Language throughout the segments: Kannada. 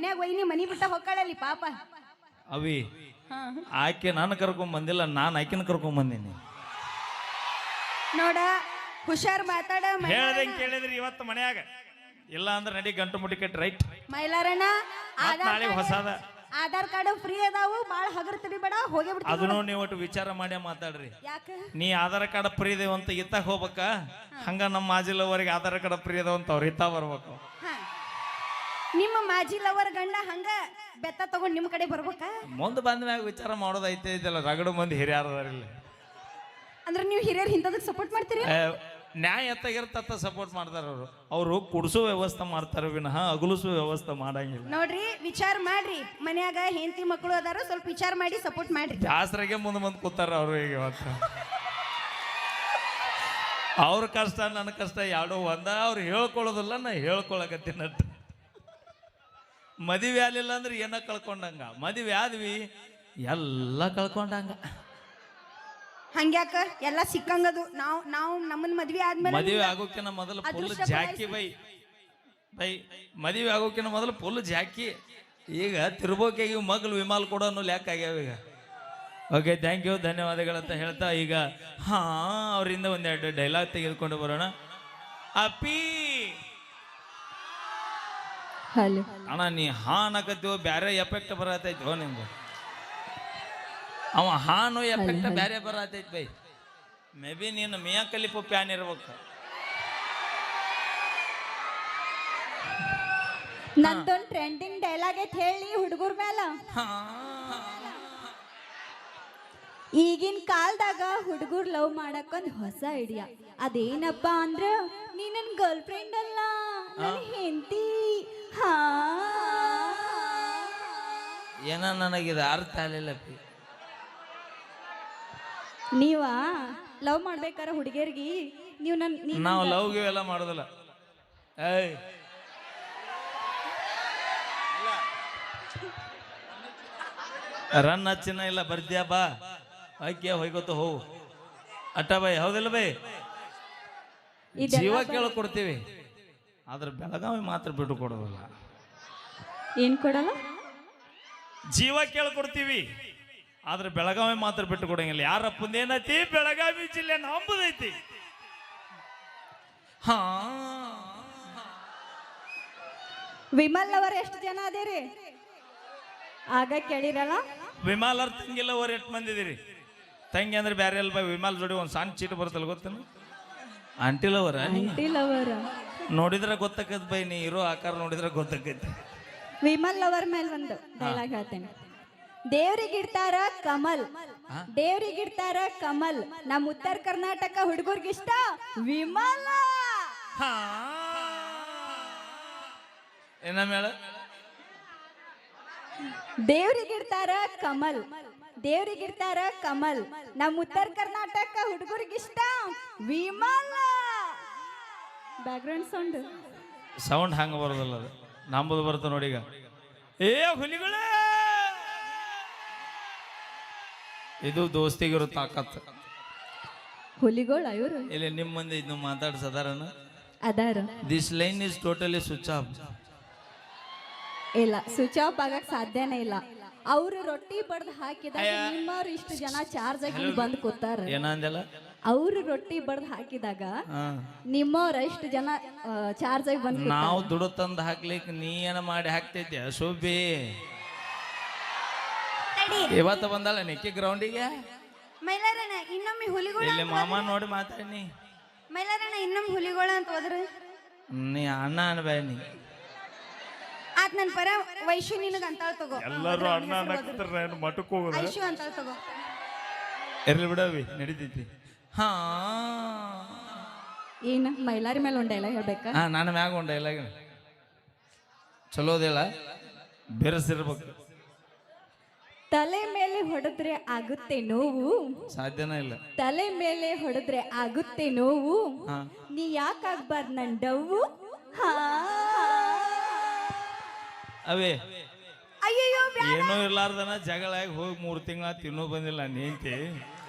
ಮನ್ಯಾಗ ಒಯ್ನಿ ಮನಿ ಬಿಟ್ಟ ಹೊಕ್ಕಳಲ್ಲಿ ಪಾಪ. ಅವಿ ಆಕೆ ನಾನು ಕರ್ಕೊಂಡ್ ಬಂದಿಲ್ಲ, ನಾನು ಆಕಿನ ಕರ್ಕೊಂಡ್ ಬಂದೀನಿ. ನೋಡ ಹುಷಾರ್ ಮಾತಾಡ. ಹೇಳ್ದಂಗೆ ಕೇಳಿದ್ರಿ ಇವತ್ತು ಮನ್ಯಾಗ, ಇಲ್ಲ ಅಂದ್ರೆ ನಡಿ ಗಂಟು ಮುಟ್ಟಿ ಕಟ್ಟಿ ರೈಟ್. ಮೈಲಾರಣ್ಣ ನಾಳೆ ಹೊಸದ ಆಧಾರ್ ಕಾರ್ಡ್ ಫ್ರೀ ಅದಾವು, ಬಾಳ ಹಗರ್ ತಿಡಿಬೇಡ, ಹೋಗಿ ಬಿಡ್ತೀನಿ. ಅದನ್ನು ನೀವು ಒಟ್ಟು ವಿಚಾರ ಮಾಡಿ ಮಾತಾಡ್ರಿ. ಯಾಕ ನೀ ಆಧಾರ್ ಕಾರ್ಡ್ ಫ್ರೀ ಇದೇವ ಅಂತ ಇತ್ತಾಗ ಹೋಗ್ಬೇಕ, ಹಂಗ ನಮ್ಮ ಮಾಜಿಲವರೆಗೆ ಆಧಾರ್ ಕಾರ್ಡ್ ಫ್ರೀ ಅದಾವ ಅಂತ ಅವ್ರು ಇತ್ತ ಬರ್ಬೇಕು. ನಿಮ್ಮ ಮಾಜಿ ಲವರ್ ಗಂಡ ಹಂಗ ಬೆತ್ತ ತಗೊಂಡ್ ನಿಮ್ ಕಡೆ ಬರ್ಬೇಕ. ಮುಂದೆ ಬಂದ ಮ್ಯಾಗ ವಿಚಾರ ಮಾಡೋದೈತೆ ಇದೆಲ್ಲ. ರಗಡು ಮಂದಿ ಹಿರಿಯಾರದಾರಿಲ್ಲ ಅಂದ್ರೆ ನೀವು ಹಿರಿಯರ್ ಇಂಥದಕ್ಕೆ ಸಪೋರ್ಟ್ ಮಾಡ್ತೀರಿ. ನ್ಯಾಯ ಎತ್ತಾಗಿರ್ತತ್ತ ಸಪೋರ್ಟ್ ಮಾಡ್ತಾರ ಅವರು ಕುಡ್ಸೋ ವ್ಯವಸ್ಥೆ ಮಾಡ್ತಾರ ವಿನಃ ಅಗಲಿಸೋ ವ್ಯವಸ್ಥೆ ಮಾಡಂಗಿಲ್ಲ. ನೋಡ್ರಿ ವಿಚಾರ ಮಾಡ್ರಿ, ಮನ್ಯಾಗ ಹೆಂಡತಿ ಮಕ್ಕಳು ಅದಾರ, ಸ್ವಲ್ಪ ವಿಚಾರ ಮಾಡಿ ಸಪೋರ್ಟ್ ಮಾಡ್ರಿ. ಜಾಸ್ರಾಗೆ ಮುಂದೆ ಕೂತಾರ ಅವ್ರು. ಈಗ ಇವತ್ತು ಅವ್ರ ಕಷ್ಟ ನನ್ನ ಕಷ್ಟ ಎರಡೂ ಒಂದ. ಅವ್ರು ಹೇಳ್ಕೊಳ್ಳೋದಿಲ್ಲ, ನಾ ಹೇಳ್ಕೊಳಕತ್ತೀನಟ್ಟು. ಮದುವೆ ಆಗ್ಲಿಲ್ಲ ಅಂದ್ರೆ ಏನ ಕಳ್ಕೊಂಡಂಗ, ಮದುವೆ ಆದ್ವಿ ಎಲ್ಲ ಕಳ್ಕೊಂಡಂಗ. ಹಂಗ್ಯಾಕ ಎಲ್ಲ ಸಿಕ್ಕಂಗದು. ನಾವು ನಮ್ಮನ್ ಮದ್ವೆ ಆದ್ಮೇಲೆ ಮದುವೆ ಆಗೋಕಿನ ಮೊದಲು ಫುಲ್ ಜಾಕಿ ಬೈ ಮದುವೆ ಆಗೋಕಿನ ಮೊದಲು ಫುಲ್ ಜಾಕಿ. ಈಗ ತಿರ್ಬೋಕೆ ಮಗಳು ವಿಮಾಲ್ ಕೊಡೋ ಅನ್ನೋ ಲೆಕ್ಕ ಆಗ್ಯಾವ ಈಗ. ಓಕೆ, ಥ್ಯಾಂಕ್ ಯು, ಧನ್ಯವಾದಗಳಂತ ಹೇಳ್ತಾ ಈಗ ಅವರಿಂದ ಒಂದೆರಡು ಡೈಲಾಗ್ ತೆಗೆದುಕೊಂಡು ಬರೋಣ. ಅಪ್ಪಿ ಅಣ್ಣ ನೀ ಅನ್ನಕತ್ತೀವ, ಬ್ಯಾರೆ ಎಫೆಕ್ಟ್ ಬರತೈತಿ ನಿಮ್ಗೆ. ಅವ ಹಾನು ಎಫೆಕ್ಟ್ ಬ್ಯಾರೆ ಬರತೈತಿ ಬೈ. ಮೇ ಬಿ ನೀನು ಮಿಯಾ ಖಲೀಫಾ ಪ್ಯಾನ್ ಇರ್ಬೇಕು. ನಂದೊಂದು ಟ್ರೆಂಡಿಂಗ್ ಡೈಲಾಗ್ ಐತ್ ಹೇಳಿ ಹುಡುಗರ ಮೇಲ. ಈಗಿನ ಕಾಲದಾಗ ಹುಡುಗರು ಲವ್ ಮಾಡಕ್ ಒಂದ್ ಹೊಸ ಐಡಿಯಾ. ಅದೇನಪ್ಪ ಅಂದ್ರ ನೀ ನನ್ ಗರ್ಲ್ ಫ್ರೆಂಡ್ ಅಲ್ಲ, ನನ್ ಹೆಂಡತಿ. ಏನ ನನಗಿದ ಅರ್ಥ ಆಗಲಿಲ್ಲ. ನೀವ ಲವ್ ಮಾಡ್ಬೇಕಾರ ಹುಡುಗಿಯರ್ಗಿ ನೀವು ನಾವು ಲವ್ ಗಿವ್ ಎಲ್ಲ ಮಾಡೋದಿಲ್ಲ. ಏಯ್ ರನ್ ಹಚ್ಚಿನ ಇಲ್ಲ, ಬರ್ದ್ಯಾ ಬಾ ಆಯ್ಕೆ ಹೋಯ್ಕೋತ ಹೋಗು ಅಟ್ಟ ಬೈ. ಹೌದಿಲ್ಲ ಬೈ? ಜೀವ ಕೇಳ ಕೊಡ್ತೀವಿ, ಆದ್ರೆ ಬೆಳಗಾವಿ ಮಾತ್ರ ಬಿಟ್ಟು ಕೊಡೋದಿಲ್ಲ. ಏನ್ ಕೊಡಲ್ಲ? ಜೀವ ಕೇಳ ಕೊಡ್ತೀವಿ, ಆದ್ರೆ ಬೆಳಗಾವಿ ಮಾತ್ರ ಬಿಟ್ಟು ಕೊಡಂಗಿಲ್ಲ. ಯಾರಪ್ಪಂದೇನೈತಿ? ಬೆಳಗಾವಿ ಜಿಲ್ಲೆ ನಂಬುದೈತಿ. ವಿಮಲ್ ಅವರ್ ಎಷ್ಟು ಜನ ಅದೇರಿ? ಆಗ ಕೇಳಿರಲ್ಲ. ವಿಮಾಲ್ ಅವ್ರ ತಂಗಿಲ್ಲ ಅವ್ರ ಎಷ್ಟು ಮಂದಿದಿರಿ? ತಂಗಿ ಅಂದ್ರೆ ಬ್ಯಾರೆ ಅಲ್ಪ. ವಿಮಾಲ್ ಜೋಡಿ ಒಂದು ಸಣ್ಣ ಚೀಟ್ ಬರ್ತಲ್ಲ, ಗೊತ್ತೇನು? ಆಂಟಿಲವರ ನೋಡಿದ್ರೆ ಗೊತ್ತಾಕತ್ ಬೈ. ನೀ ಇರೋ ಆಕಾರ ನೋಡಿದ್ರೆ ಗೊತ್ತಾಕೈತಿ. ವಿಮಲ್ ಅವರ್ ಮೇಲೆ ಒಂದು ಡೈಲಾಗ್ ಹೇಳ್ತೇನೆ. ದೇವ್ರಿಗಿಡ್ತಾರ ಕಮಲ್, ದೇವ್ರಿಗಿಡ್ತಾರ ಕಮಲ್, ನಮ್ಮ ಉತ್ತರ ಕರ್ನಾಟಕ ಹುಡುಗರ್ಗಿಷ್ಟ ವಿಮಲ. ಏನ ಮೇಳ? ದೇವ್ರಿಗಿಡ್ತಾರ ಕಮಲ್, ದೇವ್ರಿಗಿಡ್ತಾರ ಕಮಲ್, ನಮ್ಮ ಉತ್ತರ ಕರ್ನಾಟಕ ಹುಡುಗರಿಗಿಷ್ಟ ವಿಮಲ. ಬ್ಯಾಕ್ಗ್ರೌಂಡ್ ಸೌಂಡ್ ಹಂಗ ಬರೋದಲ್ಲ, ಅದು ನಂಬುದು ಬರುತ್ತೆ ನೋಡಿ. ಈಗ ಏ ಹುಲಿಗಳೇ, ಇದು ದೋಸ್ತಿಗಿರೋ ತಾಕತ್. ಹುಲಿಗೋಳ ಇವರು ಇಲ್ಲಿ ನಿಮ್ಮ ಮಂದಿ ಇದ್ನು ಮಾತಾಡ್ಸದಾರನ ಅದಾರ. This line is totally switch off. ಇಲ್ಲ, ಸ್ವಿಚ್ ಆಫ್ ಆಗಕ್ ಸಾಧ್ಯನೇ ಇಲ್ಲ. ಅವ್ರು ರೊಟ್ಟಿ ಬಡ್ದು ಹಾಕಿದಾಗ ನಿಮ್ಮವ್ರು ಇಷ್ಟು ಜನ ಚಾರ್ಜ್ ಆಗಿ ಬಂದು ಕೂತಾರ. ಏನಂದಲ್ಲ? ಅವ್ರು ರೊಟ್ಟಿ ಬಡ್ದು ಹಾಕಿದಾಗ ನಿಮ್ಮವ್ರ ಇಷ್ಟು ಜನ ಚಾರ್ಜ್ ಆಗಿ ಬಂದು. ನಾವು ದುಡ್ಡು ತಂದು ಹಾಕ್ಲಿಕ್ಕೆ ನೀ ಏನ ಮಾಡಿ ಹಾಕ್ತೈತಿ ಶೋಭಿ. ಇವತ್ತ ಬಂದಾಳ ನಿಕ್ಕಿ ಗ್ರೌಂಡಿಗೆ. ಮೈಲಾರಣ್ಣ ಇನ್ನೊಮ್ಮೆ ಹುಲಿಗೋಳ ಇಲ್ಲಿ ಮಾಮ ನೋಡಿ ಮಾತಾಡಿ. ಮೈಲಾರಣ್ಣ ಇನ್ನೊಮ್ಮೆ ಹುಲಿಗೋಳ ಅಂತ ಹೋದ್ರು ನೀ ಅಣ್ಣ ಅನ್ಬೇಡ. ನೀ ಆತ್ ನನ್ ಪರ ವೈಶು ನಿನಗ ಅಂತಾಳ ತಗೋ. ಎಲ್ಲರೂ ಅಣ್ಣ ಮಠಕ್ಕೆ ಹೋಗೋದು. ವೈಶು ಅಂತಾಳ ತಗೋ. ಇರ್ಲಿ ಬಿಡವಿ, ನಡೀತೈತಿ. ಹಾ, ಏನ ಮೈಲಾರಿ ಮೇಲೆ ಒಂದ್ ಡೈಲಾಗ್ ಹೇಳ್ಬೇಕಾ? ನಾನು ಮ್ಯಾಗ ಒಂದ್ ಡೈಲಾಗ್ ಚಲೋದಿಲ್ಲ, ಬೆರೆಸಿರ್ಬೇಕು. ತಲೆ ಮೇಲೆ ಹೊಡೆದ್ರೆ ಆಗುತ್ತೆ ನೋವು, ಸಾಧ್ಯನೇ ಇಲ್ಲ. ತಲೆ ಮೇಲೆ ಹೊಡೆದ್ರೆ ಆಗುತ್ತೆ ನೋವು, ನೀ ಯಾಕಾಗ್ಬಾರ್ದು ನನ್ ಡವ್ವು. ಅವೇ ಅಯ್ಯೋ ಏನೋ ಇರ್ಲಾರ್ದನ ಜಗಳಾಗಿ ಹೋಗಿ 3 ತಿಂಗಳ ತಿನ್ನೋ ಬಂದಿಲ್ಲ ನಿಂತಿ.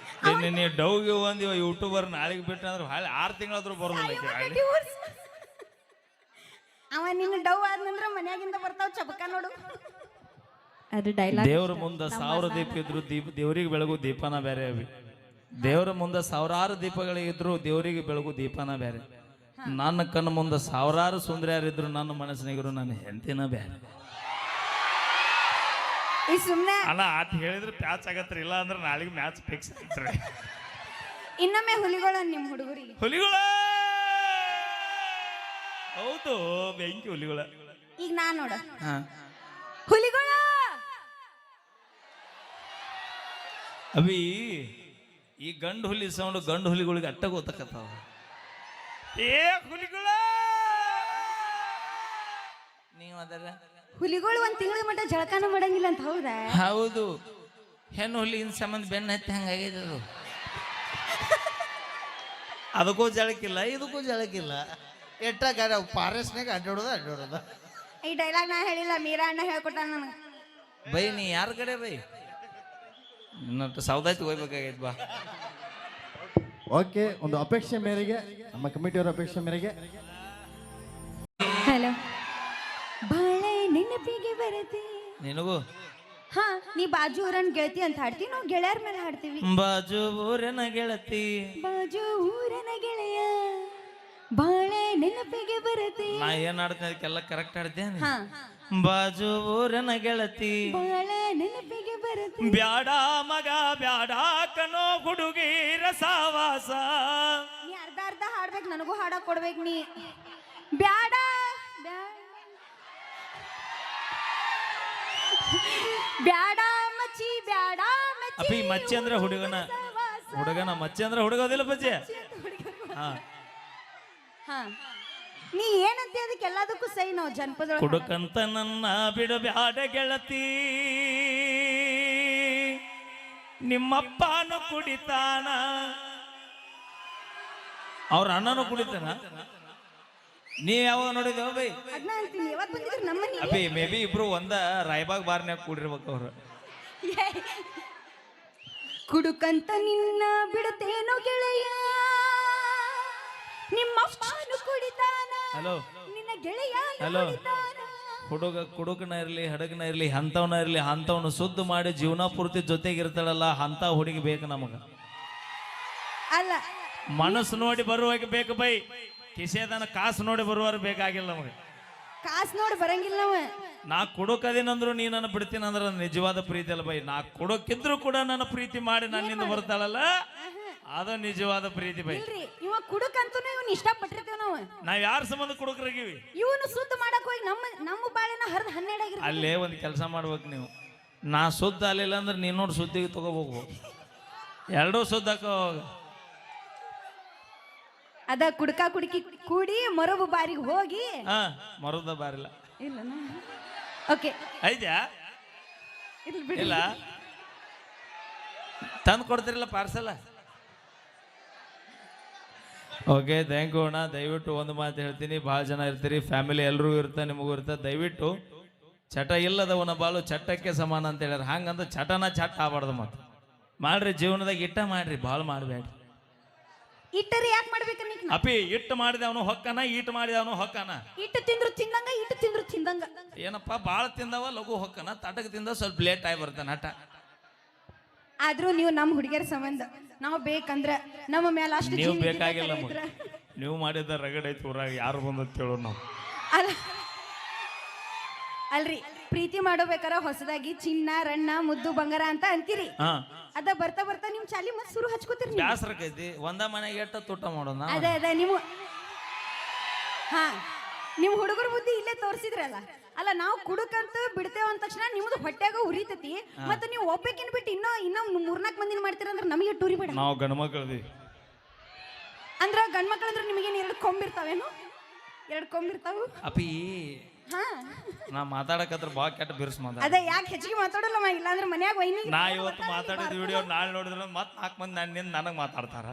ನೀ ಡವ್ಗೆ ಒಂದು ಯೂಟ್ಯೂಬರ್ ನಾಳೆಗೆ ಬಿಟ್ಟ ಅಂದ್ರೆ 6 ತಿಂಗಳಾದ್ರೂ ಬರೋದಿಲ್ಲ. ಅವ ನಿನ್ನ ಡವ್ ಆದ್ನಂದ್ರ ಮನ್ಯಾಗಿಂದ ಬರ್ತಾವ ಚಬಕ ನೋಡು. ಅದು ಡೈಲಾಗ್ ದೇವ್ರ ಮುಂದೆ 1000 ದೀಪ ಇದ್ರು ದೇವ್ರಿಗೆ ಬೆಳಗು ದೀಪನ ಬೇರೆ ಅವಿ. ದೇವ್ರ ಮುಂದೆ 1000 ದೀಪಗಳಿದ್ರು ದೇವ್ರಿಗೆ ಬೆಳಗು ದೀಪನ ಬೇರೆ. ನನ್ನ ಕಣ್ಣು ಮುಂದೆ 1000 ಸುಂದರಿಯರಿದ್ರು ನನ್ನ ಮನಸ್ಸಿನಾಗಿರು ನನ್ನ ಹೆಂಡತಿನ ಬೇರೆ. ಈ ಸುಮ್ನೆ ಅಲ್ಲ ಆತ ಹೇಳಿದ್ರೆ ಪ್ಯಾಚ್ ಆಗತ್ರಿ, ಇಲ್ಲ ಅಂದ್ರೆ ನಾಳೆಗೆ ಮ್ಯಾಚ್ ಫಿಕ್ಸ್ ಆಗ್ತಾರೆ. ಇನ್ನೊಮ್ಮೆ ಹುಲಿಗಳ ನಿಮ್ ಹುಡುಗರಿಗೆ. ಹುಲಿಗಳ ಹೌದು, ಬೆಂಕಿ ಹುಲಿಗಳ. ಈಗ ನಾ ನೋಡ ಹಾ ಹುಲಿಗಳ ಅವಿ ಈ ಗಂಡು ಹುಲಿ ಸೌಂಡ್ ಗಂಡು ಹುಲಿಗಳಿಗೆ ಅಟ್ಟ ಗೊತ್ತಕತ್ತಾವ. ಏ ಹುಲಿಗಳ ನೀವು ಅದರ ಹುಲಿಗಳು 1 ತಿಂಗಳ ಮಟ್ಟ ಜಳಕಾನ ಮಾಡಂಗಿಲ್ಲ ಅಂತ ಹೌದಾ? ಹೌದು, ಹೆಣ್ಣು ಹುಲಿಗಿನ ಸಂಬಂಧ ಬೆನ್ನ ಹತ್ತಿ ಹಂಗಾಗೈತೆ ಅದು. ಅದಕ್ಕೂ ಜಳಕಿಲ್ಲ ಇದಕ್ಕೂ ಜಳಕಿಲ್ಲ. ಎಟ್ಟಾಗ ಫಾರೆಸ್ಟ್ನಾಗ ಅಡ್ಡಾಡೋದ. ಈ ಡೈಲಾಗ್ ನಾ ಹೇಳಿಲ್ಲ, ಮೀರಾ ಅಣ್ಣ ಹೇಳ್ಕೊಟ್ಟ ನನಗೆ. ಬೈ ನೀ ಯಾರ ಕಡೆ ಬೈ ಇನ್ನೊಟ್ಟು ಸೌದಾಯ್ತು ಹೋಗ್ಬೇಕಾಗೈತೆ ಬಾ. ಓಕೆ, ಒಂದು ಅಪೇಕ್ಷೆ ಮೇರೆಗೆ ನಮ್ಮ ಕಮಿಟಿಯವರ ಅಪೇಕ್ಷೆ ಮೇರೆಗೆ ಹಲೋ ಬಾಳೆ ನೆನಪಿಗೆ ಬರತ್ತೆ. ನಿನಗೂ ಹಾ, ನೀ ಬಾಜು ಊರನ್ ಗೆಳತಿ ಅಂತ ಹಾಡ್ತೀವಿ, ನಾವು ಗೆಳೆಯರ ಮೇಲೆ ಹಾಡ್ತೀವಿ. ಬಾಜು ಊರನ ಗೆಳತಿ ಬಾಜು ಊರನ ಗೆಳೆಯ ಬಾಳೆ ನೆನಪಿಗೆ ಬರತ್ತೆ. ನಾ ಏನ್ ಆಡ್ತೀನಿ ಅದಕ್ಕೆಲ್ಲ ಕರೆಕ್ಟ್ ಆಡ್ತೇನೆ. ಹಾ, ಬಾಜು ಊರನ ಗೆಳತಿ ಬಾಳೆ ನೆನಪಿಗೆ ಬರತ್ತೆ. ಬ್ಯಾಡ ಮಗ ಬ್ಯಾಡ ಕನೋ ಹುಡುಗಿರ ಸಾವಾಸ. ನೀ ಅರ್ಧ ಹಾಡ್ಬೇಕು, ನನಗೂ ಹಾಡಕ್ ಕೊಡ್ಬೇಕು ನೀ. ಬ್ಯಾಡ ಬ್ಯಾಡ ಮಚ್ಚಿ ಬ್ಯಾಡ ಅಪ್ಪಿ ಮಚ್ಚಿ ಅಂದ್ರೆ ಹುಡುಗನ ಮಚ್ಚಿ ಅಂದ್ರೆ ಹುಡುಗೋದಿಲ್ಲ ಬಜ್ಜೆ. ಹಾ ಹಾ, ನೀ ಏನಂತ ಅದಕ್ಕೆ ಎಲ್ಲದಕ್ಕೂ ಸೈ ನಾವು ಜನಪದ ಕುಡುಕಂತ ನನ್ನ ಬಿಡು ಬ್ಯಾಡ ಗೆಳತಿ, ನಿಮ್ಮಪ್ಪನು ಕುಡಿತಾನ, ಅವ್ರ ಅಣ್ಣನು ಕುಡಿತಾನ. ನೀ ಯಾವಾಗ ನೋಡಿದೇವ ಬೈ? ಅದನ್ನ ಅಂತೀನಿ. ಯಾವತ್ತು ಬಂದಿದ್ರು ನಮ್ಮನೆ ಅಪ್ಪಿ ಮೇ ಬಿ ಇಬ್ರು ಒಂದ ರಾಯಬಾಗ್ ಬಾರ್ನ್ಯಾಗ ಕೂಡಿರ್ಬೇಕು ಅವ್ರು. ಕುಡುಕಂತ ನಿನ್ನ ಬಿಡುತ್ತೇನೋ ಗೆಳೆಯ, ನಿಮ್ಮ ಅಪ್ಪನು ಕುಡಿತಾನ, ಹಲೋ ನಿನ್ನ ಗೆಳೆಯ ಹಲೋ ಕುಡುಕನ ಇರ್ಲಿ ಹಡಗನ ಇರ್ಲಿ ಅಂತವನ ಇರ್ಲಿ ಅಂತವನು ಶುದ್ಧ ಮಾಡಿ ಜೀವನ ಪೂರ್ತಿ ಜೊತೆಗಿರ್ತಾಳಲ್ಲ ಅಂತ ಹುಡುಗಿ ಬೇಕು ನಮಗ. ಅಲ್ಲ, ಮನಸ್ಸು ನೋಡಿ ಬರುವಾಗ ಬೇಕು ಬೈ, ಕಿಸೆದನ ಕಾಸು ನೋಡಿ ಬರುವಾರ ಬೇಕಾಗಿಲ್ಲ ನಮಗೆ. ಕಾಸು ನೋಡಿ ಬರಂಗಿಲ್ಲ ನಾವ. ನಾ ಕುಡುಕದಿನಂದ್ರು ನೀ ನನ್ನ ಬಿಡ್ತೀನಿ ಅಂದ್ರೆ ನಿಜವಾದ ಪ್ರೀತಿ ಅಲ್ಲ ಬೈ. ನಾ ಕುಡುಕಿದ್ರು ಕೂಡ ನನ್ನ ಪ್ರೀತಿ ಮಾಡಿ ನನ್ನಿಂದ ಬರ್ತಾಳಲ್ಲ ಅದು ನಿಜವಾದ ಪ್ರೀತಿ ಬೈ. ಇಲ್ರಿ, ಇವ ಕುಡುಕಂತೂ ಇವನ್ ಇಷ್ಟಪಟ್ಟಿರ್ತೀವಿ ನಾವು. ನಾವ್ ಯಾರ ಸಂಬಂಧ ಕುಡುಕರಾಗಿವಿ? ಇವನು ಶುದ್ಧ ಮಾಡಕ್ ಹೋಗಿ ನಮ್ಮ ಬಾಳೆನ ಹರಿದು 12 ಆಗಿರ್ತೀವಿ. ಅಲ್ಲೇ ಒಂದು ಕೆಲಸ ಮಾಡ್ಬೇಕು ನೀವು. ನಾ ಶುದ್ಧ ಅಲ್ಲಿಲ್ಲ ಅಂದ್ರೆ ನೀನ್ ನೋಡಿ ಶುದ್ಧಿಗೆ ತಗೋಬೇಕು. ಎರಡೂ ಶುದ್ಧ ಅದ ಕುಡ್ಕ ಕುಡುಕಿ ಕೂಡಿ ಮರಬು ಬಾರಿಗೆ ಹೋಗಿ. ಹಾ ಮರುದ ಬಾರಿಲ್ಲ ಇಲ್ಲ ಓಕೆ ಐದ್ಯಾ ಇರ್ಲಿ ಬಿಡಿ. ಇಲ್ಲ ತಂದು ಕೊಡ್ತಿರಲ್ಲ ಪಾರ್ಸಲ್. ಓಕೆ ಥ್ಯಾಂಕ್ ಯು ಅಣ್ಣ. ದಯವಿಟ್ಟು ಒಂದು ಮಾತು ಹೇಳ್ತೀನಿ, ಭಾಳ ಜನ ಇರ್ತೀರಿ, ಫ್ಯಾಮಿಲಿ ಎಲ್ರಿಗೂ ಇರ್ತಾ ನಿಮಗೂ ಇರ್ತಾ. ದಯವಿಟ್ಟು ಚಟ ಇಲ್ಲದವನ ಬಾಳು ಚಟ್ಟಕ್ಕೆ ಸಮಾನ ಅಂತ ಹೇಳ್ಯಾರ. ಹಂಗಂತ ಚಟನ ಚಟ್ಟ ಆಗ್ಬಾರ್ದು. ಮತ್ತೆ ಮಾಡ್ರಿ, ಜೀವನದಾಗ ಇಟ್ಟ ಮಾಡ್ರಿ, ಭಾಳ ಮಾಡಬೇಡ್ರಿ. ಇಟ್ಟರಿ ಯಾಕೆ ಮಾಡ್ಬೇಕು ನೀ? ಅಪಿ ಇಟ್ಟು ಮಾಡಿದವನು ಹೊಕ್ಕನ, ಈಟ್ ಮಾಡಿದವನು ಹೊಕ್ಕನ. ಇಟ್ಟು ತಿಂದ್ರು ತಿಂದಂಗ, ಇಟ್ಟು ತಿಂದ್ರು ತಿಂದಂಗ. ಏನಪ್ಪ ಭಾಳ ತಿಂದವ ಲಘು ಹೊಕ್ಕನ, ತಟಕ್ ತಿಂದ ಸ್ವಲ್ಪ ಲೇಟ್ ಆಗಿ ಬರ್ತಾನ ಹಠ. ಆದ್ರೂ ನೀವು ನಮ್ಮ ಹುಡುಗಿಯರ ಸಂಬಂಧ ನಾವು ಬೇಕಂದ್ರ ನಮ್ಮ ಮೇಲೆ ಅಷ್ಟು ನೀವು ಬೇಕಾಗಿಲ್ಲ. ನೀವು ಮಾಡಿದ ರಗಡ್ ಐತಿ ಊರಾಗ, ಯಾರು ಬಂದ ಕೇಳೋ ನಾವು. ಅಲ್ಲ ಅಲ್ರಿ, ಪ್ರೀತಿ ಮಾಡೋಬೇಕಾರ ಹೊಸದಾಗಿ ಚಿನ್ನ ರಣ್ಣ ಮುದ್ದು ಬಂಗಾರ ಅಂತ ಅಂತೀರಿ. ಹಾ ಅದ ಬರ್ತಾ ಬರ್ತಾ ನಿಮ್ ಚಾಲಿ ಮತ್ ಸುರು ಹಚ್ಕೋತೀರಿ. ಬ್ಯಾಸರಕೈತಿ, ಒಂದ ಮನೆಗೆ ಎಟ್ಟ ತೂಟ ಮಾಡೋಣ. ಅದ ನೀವು ಹಾ ನಿಮ್ ಹುಡುಗರ ಬುದ್ಧಿ ಇಲ್ಲೇ ತೋರಿಸಿದ್ರಲ್ಲ. ಅಲ್ಲ, ನಾವು ಕುಡುಕಂತ ಬಿಡ್ತೇವ ಅಂದ ತಕ್ಷಣ ನಿಮ್ದು ಹೊಟ್ಯಾಗ ಉರಿತತಿ. ಮತ್ತೆ ನೀವು ಒಬ್ಬಕಿನ್ ಬಿಟ್ಟು ಇನ್ನೂ 3-4 ಮಂದಿನ ಮಾಡ್ತೀರ ಅಂದ್ರೆ ನಮಗೆ ಟೂರಿ ಬೇಡ. ನಾವು ಗಂಡ ಮಕ್ಕಳದಿ ಅಂದ್ರ ಗಂಡ್ ಮಕ್ಳು ಅಂದ್ರೆ ನಿಮಗೇನು 2 ಕೊಂಬಿರ್ತಾವೇನು? 2 ಕೊಂಬಿರ್ತಾವು. ಅಪಿ ಹಾ ನಾ ಮಾತಾಡಕತ್ರ ಬಾ ಕೆಟ್ಟ ಬಿರ್ಸ್ ಮಾತಾಡ. ಅದ ಯಾಕೆ ಹೆಚ್ಚಿಗೆ ಮಾತಾಡಲ್ಲ ಇಲ್ಲ ಅಂದ್ರೆ ಮನ್ಯಾಗ ವೈನಿ. ನಾ ಇವತ್ತು ಮಾತಾಡಿದ ವಿಡಿಯೋ ನಾಳೆ ನೋಡಿದ್ರೆ ಮತ್ತೆ 4 ಮಂದಿ ನನಗೆ ಮಾತಾಡ್ತಾರ.